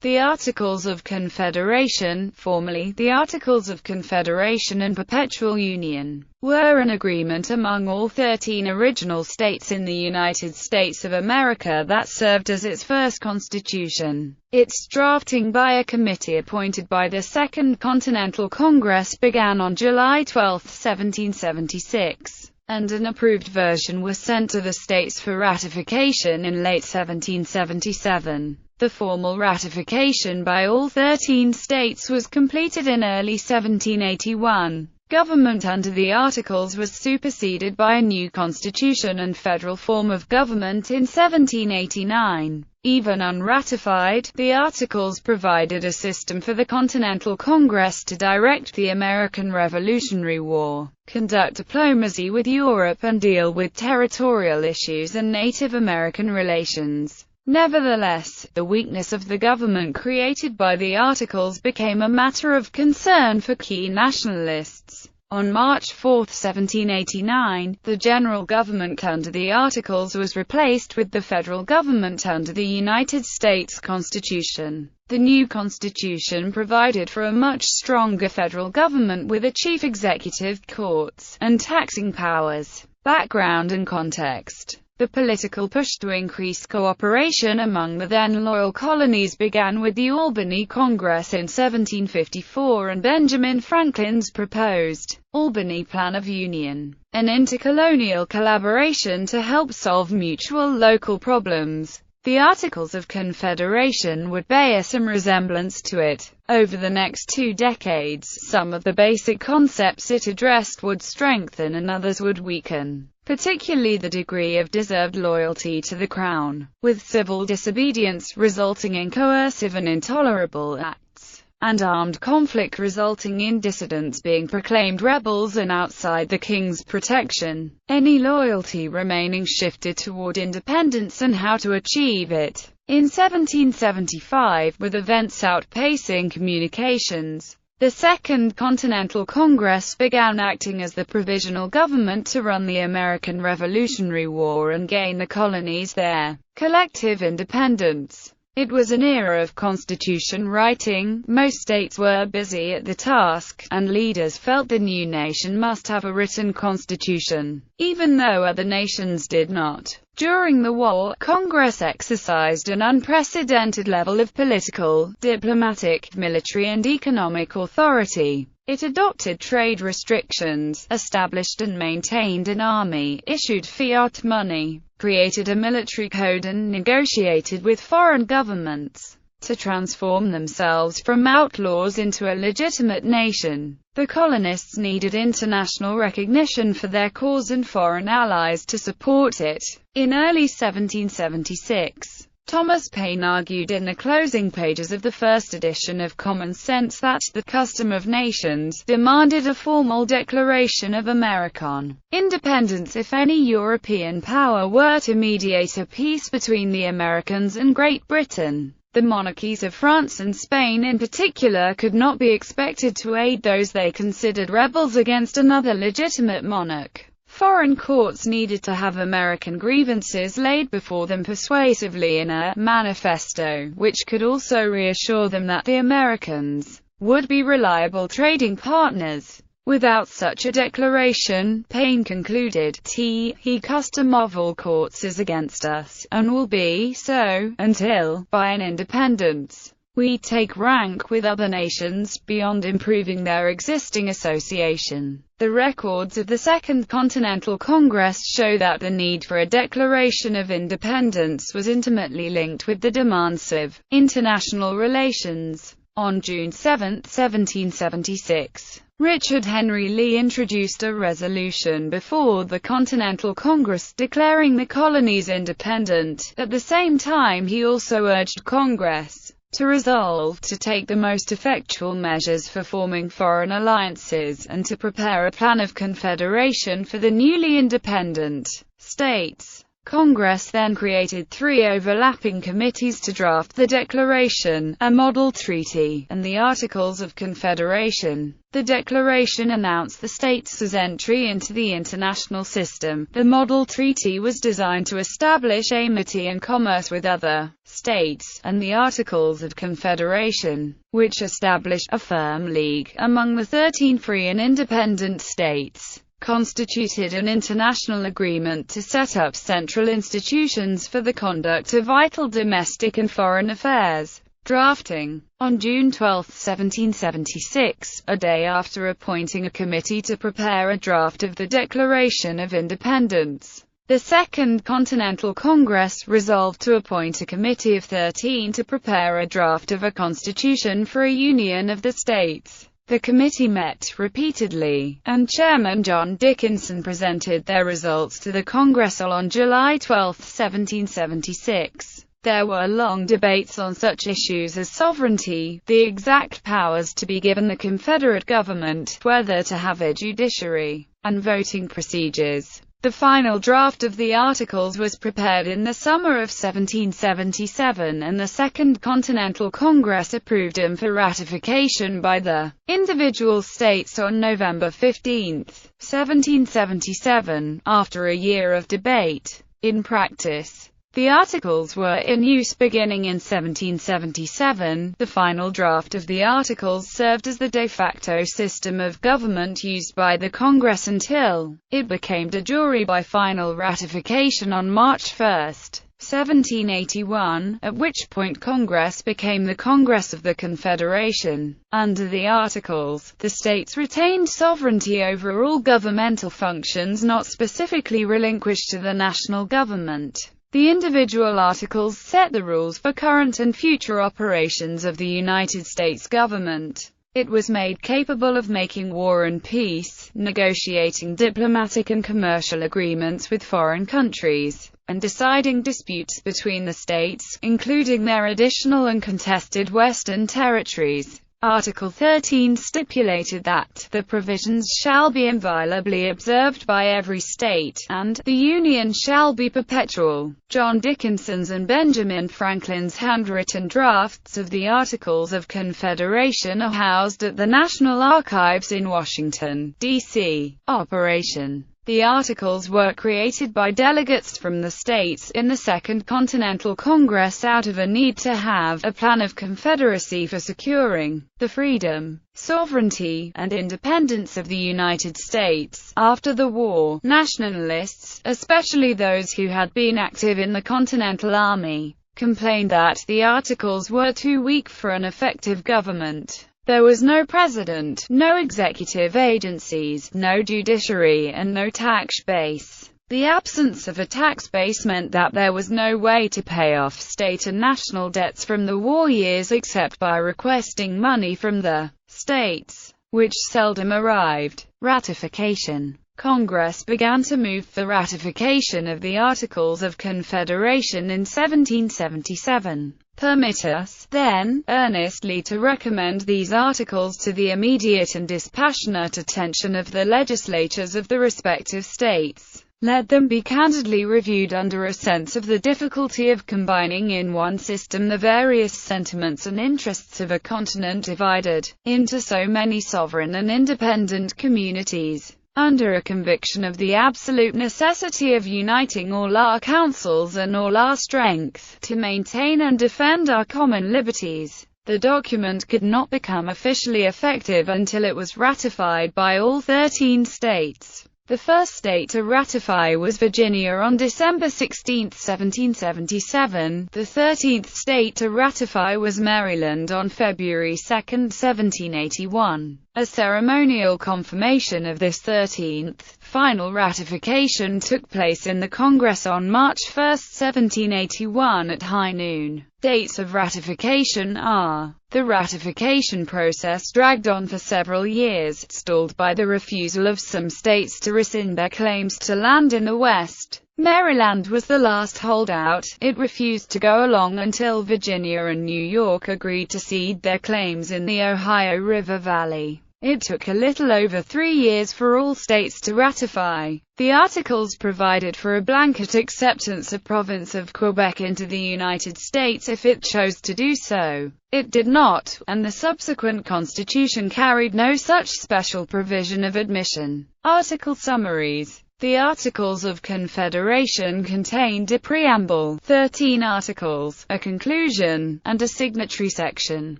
The Articles of Confederation, formerly the Articles of Confederation and Perpetual Union, were an agreement among all 13 original states in the United States of America that served as its first constitution. Its drafting by a committee appointed by the Second Continental Congress began on July 12, 1776, and an approved version was sent to the states for ratification in late 1777. The formal ratification by all 13 states was completed in early 1781. Government under the Articles was superseded by a new constitution and federal form of government in 1789. Even unratified, the Articles provided a system for the Continental Congress to direct the American Revolutionary War, conduct diplomacy with Europe and deal with territorial issues and Native American relations. Nevertheless, the weakness of the government created by the Articles became a matter of concern for key nationalists. On March 4, 1789, the general government under the Articles was replaced with the federal government under the United States Constitution. The new Constitution provided for a much stronger federal government with a chief executive, courts, and taxing powers. Background and context. The political push to increase cooperation among the then loyal colonies began with the Albany Congress in 1754 and Benjamin Franklin's proposed Albany Plan of Union, an intercolonial collaboration to help solve mutual local problems. The Articles of Confederation would bear some resemblance to it. Over the next 2 decades, some of the basic concepts it addressed would strengthen and others would weaken, particularly the degree of deserved loyalty to the Crown, with civil disobedience resulting in coercive and intolerable acts, and armed conflict resulting in dissidents being proclaimed rebels and outside the King's protection. Any loyalty remaining shifted toward independence and how to achieve it. In 1775, with events outpacing communications, the Second Continental Congress began acting as the provisional government to run the American Revolutionary War and gain the colonies their collective independence. It was an era of constitution writing. Most states were busy at the task, and leaders felt the new nation must have a written constitution, even though other nations did not. During the war, Congress exercised an unprecedented level of political, diplomatic, military and economic authority. It adopted trade restrictions, established and maintained an army, issued fiat money, created a military code and negotiated with foreign governments to transform themselves from outlaws into a legitimate nation. The colonists needed international recognition for their cause and foreign allies to support it. In early 1776, Thomas Paine argued in the closing pages of the first edition of Common Sense that the custom of nations demanded a formal declaration of American independence if any European power were to mediate a peace between the Americans and Great Britain. The monarchies of France and Spain in particular could not be expected to aid those they considered rebels against another legitimate monarch. Foreign courts needed to have American grievances laid before them persuasively in a manifesto, which could also reassure them that the Americans would be reliable trading partners. Without such a declaration, Paine concluded, the custom of all courts is against us, and will be so, until, by an independence, we take rank with other nations, beyond improving their existing association. The records of the Second Continental Congress show that the need for a declaration of independence was intimately linked with the demands of international relations. On June 7, 1776, Richard Henry Lee introduced a resolution before the Continental Congress declaring the colonies independent. At the same time, he also urged Congress to resolve to take the most effectual measures for forming foreign alliances, and to prepare a plan of confederation for the newly independent states. Congress then created 3 overlapping committees to draft the Declaration, a model treaty, and the Articles of Confederation. The Declaration announced the states' entry into the international system. The model treaty was designed to establish amity and commerce with other states, and the Articles of Confederation, which established a firm league among the 13 free and independent states, constituted an international agreement to set up central institutions for the conduct of vital domestic and foreign affairs. Drafting. On June 12, 1776, a day after appointing a committee to prepare a draft of the Declaration of Independence, the Second Continental Congress resolved to appoint a committee of 13 to prepare a draft of a constitution for a union of the states. The committee met repeatedly, and Chairman John Dickinson presented their results to the Congress on July 12, 1776. There were long debates on such issues as sovereignty, the exact powers to be given the Confederate government, whether to have a judiciary, and voting procedures. The final draft of the Articles was prepared in the summer of 1777, and the Second Continental Congress approved them for ratification by the individual states on November 15, 1777, after a year of debate. In practice, the Articles were in use beginning in 1777. The final draft of the Articles served as the de facto system of government used by the Congress until it became de jure by final ratification on March 1, 1781, at which point Congress became the Congress of the Confederation. Under the Articles, the states retained sovereignty over all governmental functions not specifically relinquished to the national government. The individual articles set the rules for current and future operations of the United States government. It was made capable of making war and peace, negotiating diplomatic and commercial agreements with foreign countries, and deciding disputes between the states, including their additional and contested Western territories. Article 13 stipulated that the provisions shall be inviolably observed by every state, and the Union shall be perpetual. John Dickinson's and Benjamin Franklin's handwritten drafts of the Articles of Confederation are housed at the National Archives in Washington, D.C. Operation. The Articles were created by delegates from the states in the Second Continental Congress out of a need to have a plan of confederacy for securing the freedom, sovereignty, and independence of the United States. After the war, nationalists, especially those who had been active in the Continental Army, complained that the Articles were too weak for an effective government. There was no president, no executive agencies, no judiciary, and no tax base. The absence of a tax base meant that there was no way to pay off state and national debts from the war years except by requesting money from the states, which seldom arrived. Ratification. Congress began to move for ratification of the Articles of Confederation in 1777. Permit us, then, earnestly to recommend these articles to the immediate and dispassionate attention of the legislatures of the respective states. Let them be candidly reviewed under a sense of the difficulty of combining in one system the various sentiments and interests of a continent divided into so many sovereign and independent communities. Under a conviction of the absolute necessity of uniting all our counsels and all our strength to maintain and defend our common liberties, the document could not become officially effective until it was ratified by all 13 states. The first state to ratify was Virginia on December 16, 1777. The 13th state to ratify was Maryland on February 2, 1781. A ceremonial confirmation of this 13th, final ratification took place in the Congress on March 1, 1781 at high noon. Dates of ratification are: the ratification process dragged on for several years, stalled by the refusal of some states to rescind their claims to land in the West. Maryland was the last holdout. It refused to go along until Virginia and New York agreed to cede their claims in the Ohio River Valley. It took a little over 3 years for all states to ratify. The articles provided for a blanket acceptance of province of Quebec into the United States if it chose to do so. It did not, and the subsequent Constitution carried no such special provision of admission. Article summaries. The Articles of Confederation contained a preamble, 13 articles, a conclusion, and a signatory section.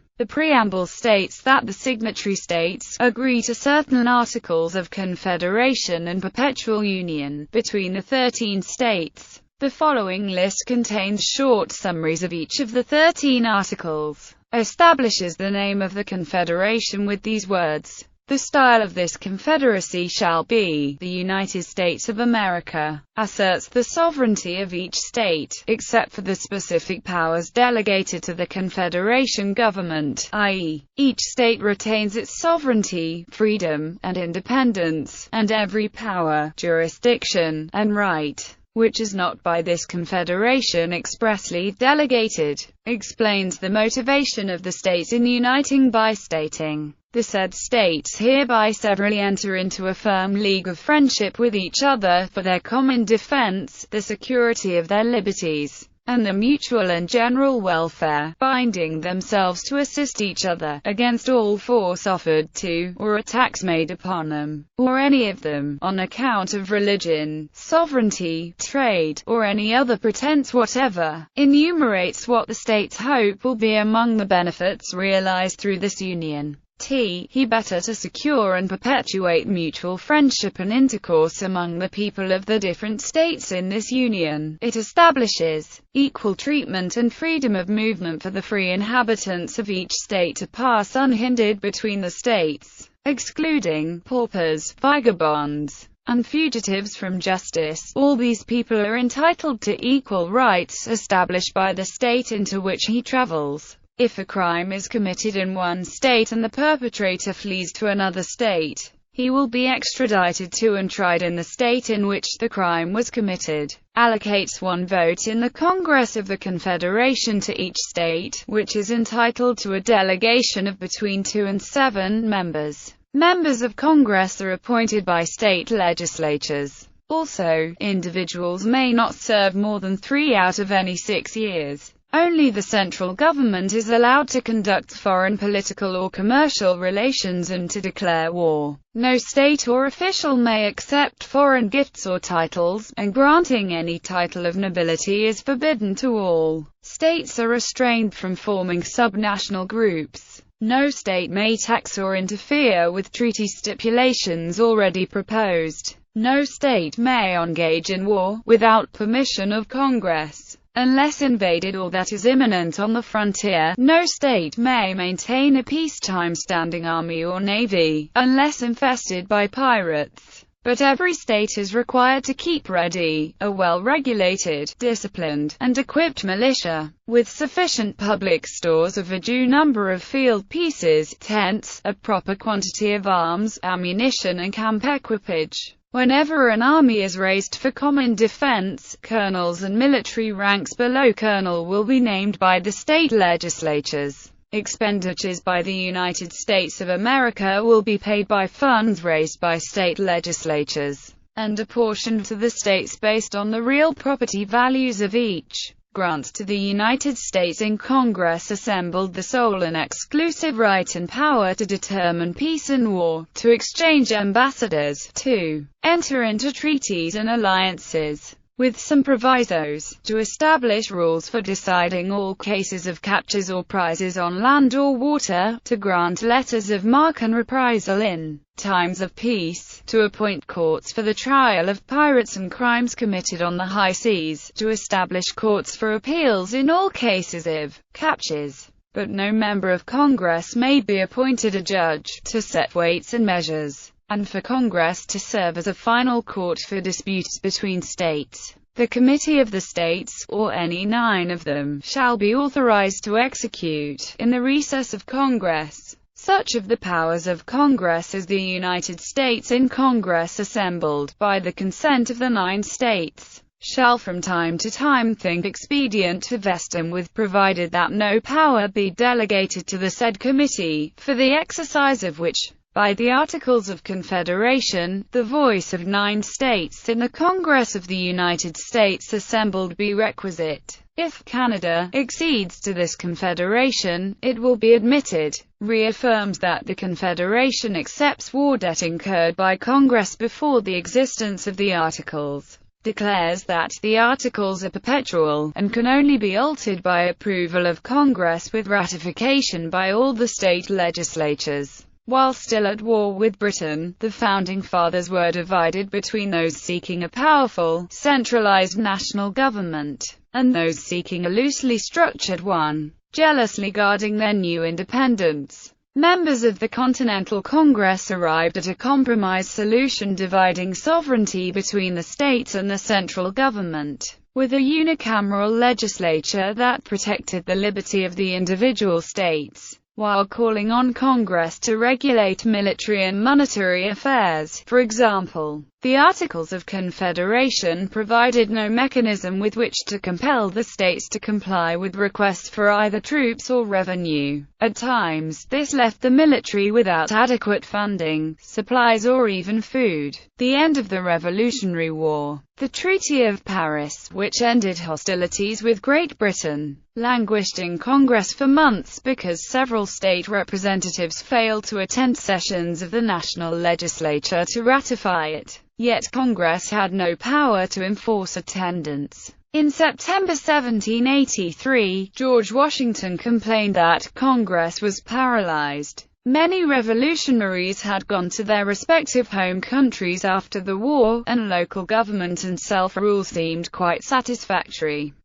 The preamble states that the signatory states agree to certain Articles of Confederation and Perpetual Union between the 13 states. The following list contains short summaries of each of the 13 articles. Establishes the name of the Confederation with these words. The style of this confederacy shall be, the United States of America. Asserts the sovereignty of each state, except for the specific powers delegated to the Confederation government, i.e., each state retains its sovereignty, freedom, and independence, and every power, jurisdiction, and right, which is not by this Confederation expressly delegated. Explains the motivation of the states in uniting by stating, the said states hereby severally enter into a firm league of friendship with each other for their common defense, the security of their liberties, and the mutual and general welfare, binding themselves to assist each other against all force offered to, or attacks made upon them, or any of them, on account of religion, sovereignty, trade, or any other pretense whatever. Enumerates what the states hope will be among the benefits realized through this union. He better to secure and perpetuate mutual friendship and intercourse among the people of the different states in this union. It establishes equal treatment and freedom of movement for the free inhabitants of each state to pass unhindered between the states, excluding paupers, vagabonds, and fugitives from justice. All these people are entitled to equal rights established by the state into which he travels. If a crime is committed in one state and the perpetrator flees to another state, he will be extradited to and tried in the state in which the crime was committed. Allocates 1 vote in the Congress of the Confederation to each state, which is entitled to a delegation of between 2 and 7 members. Members of Congress are appointed by state legislatures. Also, individuals may not serve more than 3 out of any 6 years. Only the central government is allowed to conduct foreign political or commercial relations and to declare war. No state or official may accept foreign gifts or titles, and granting any title of nobility is forbidden to all. States are restrained from forming subnational groups. No state may tax or interfere with treaty stipulations already proposed. No state may engage in war, without permission of Congress, unless invaded or that is imminent on the frontier. No state may maintain a peacetime standing army or navy, unless infested by pirates. But every state is required to keep ready a well-regulated, disciplined, and equipped militia, with sufficient public stores of a due number of field pieces, tents, a proper quantity of arms, ammunition and camp equipage. Whenever an army is raised for common defense, colonels and military ranks below colonel will be named by the state legislatures. Expenditures by the United States of America will be paid by funds raised by state legislatures, and apportioned to the states based on the real property values of each. Grants to the United States in Congress assembled the sole and exclusive right and power to determine peace and war, to exchange ambassadors, to enter into treaties and alliances, with some provisos, to establish rules for deciding all cases of captures or prizes on land or water, to grant letters of marque and reprisal in times of peace, to appoint courts for the trial of pirates and crimes committed on the high seas, to establish courts for appeals in all cases of captures. But no member of Congress may be appointed a judge, to set weights and measures, and for Congress to serve as a final court for disputes between states. The Committee of the States, or any 9 of them, shall be authorized to execute, in the recess of Congress, such of the powers of Congress as the United States in Congress assembled, by the consent of the 9 states, shall from time to time think expedient to vest them with, provided that no power be delegated to the said committee, for the exercise of which By the Articles of Confederation, the voice of 9 states in the Congress of the United States assembled be requisite. If Canada accedes to this confederation, it will be admitted. Reaffirms that the Confederation accepts war debt incurred by Congress before the existence of the Articles. Declares that the Articles are perpetual, and can only be altered by approval of Congress with ratification by all the state legislatures. While still at war with Britain, the Founding Fathers were divided between those seeking a powerful, centralized national government, and those seeking a loosely structured one, jealously guarding their new independence. Members of the Continental Congress arrived at a compromise solution dividing sovereignty between the states and the central government, with a unicameral legislature that protected the liberty of the individual states, while calling on Congress to regulate military and monetary affairs. For example, the Articles of Confederation provided no mechanism with which to compel the states to comply with requests for either troops or revenue. At times, this left the military without adequate funding, supplies or even food. The end of the Revolutionary War. The Treaty of Paris, which ended hostilities with Great Britain, languished in Congress for months because several state representatives failed to attend sessions of the national legislature to ratify it. Yet Congress had no power to enforce attendance. In September 1783, George Washington complained that Congress was paralyzed. Many revolutionaries had gone to their respective home countries after the war, and local government and self-rule seemed quite satisfactory.